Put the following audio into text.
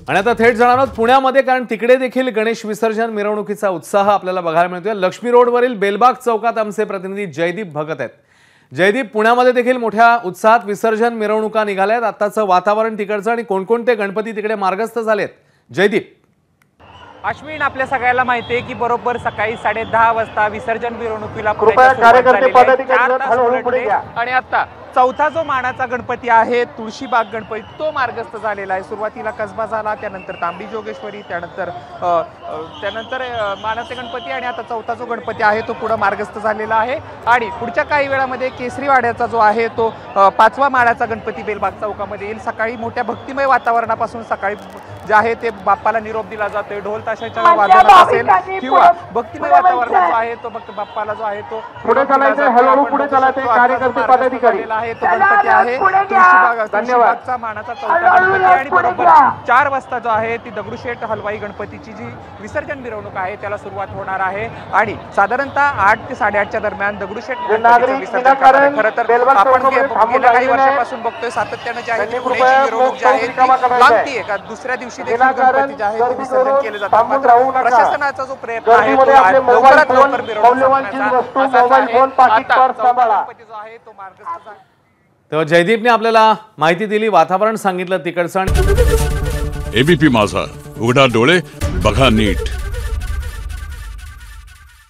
आणि आता थेट जाणार आहोत पुण्यामध्ये, कारण तिकडे देखील गणेश विसर्जन मिरवणुकीचा उत्साह आपल्याला बघायला मिळतोय। लक्ष्मी रोडवरील बेलबाग चौकात आमचे प्रतिनिधी जयदीप भगत आहेत। जयदीप, पुण्यामध्ये देखील मोठ्या उत्साहात विसर्जन मिरवणुका निघाल्यात। आताचं वातावरण तिकडचं आणि कोणकोणते गणपती तिकडे मार्गस्थ झालेत? जयदीप। अश्विन, आपल्या सगळ्याला माहिती आहे की बरोबर सकाळी 10:30 वाजता विसर्जन मिरवणुकीला आणि आता चौथा जो मानाचा गणपती आहे तुळशीबाग गणपती तो मार्गस्थ झालेला आहे। सुरुवातीला कसबा झाला, त्यानंतर तांबडी जोगेश्वरी, त्यानंतर मानाचे गणपती आणि आता चौथा जो गणपती आहे तो पुढे मार्गस्थ झालेला आहे। आणि पुढच्या काही वेळामध्ये केसरीवाड्याचा जो आहे तो 5वा मानाचा गणपती बेलबाग चौकामध्ये येईल। सकाळी मोठ्या भक्तिमय वातावरणापासून सकाळी जे आहे ते बाप्पाला निरोप दिला जातोय। ढोल ताशाच्या वाजवत असेल किंवा भक्तिमय वातावरण जो आहे तो बाप्पाला जो आहे तो पुढे चालायचं। हळूहळू पुढे चालायचं। कार्यकर्ते पदाधिकारी आहे तो गणपती आहे तुळशीबागचा मानाचा चौथा गणपती आणि बरोबर 4 वाजता जो आहे ती दगडूशेठ हलवाई गणपतीची जी विसर्जन मिरवणूक आहे त्याला सुरुवात होणार आहे। आणि साधारणतः 8 ते 8:30च्या दरम्यान दगडूशेठ गणपतीचं विसर्जन खरं तर आपण गेल्या काही वर्षापासून बघतोय सातत्याने जे आहे पुण्याची मिरवणूक जी आहे ती लांबतीये का दुसऱ्या दिवशी देखील गणपती जे आहे ते विसर्जन केले जातात। मात्र प्रशासनाचा जो प्रयत्न आहे तो लवकरात लवकर मिरवणूक तेव्हा जयदीपने आपल्याला माहिती दिली, वातावरण सांगितलं तिकडचं। एबीपी माझा, उघडा डोळे बघा नीट।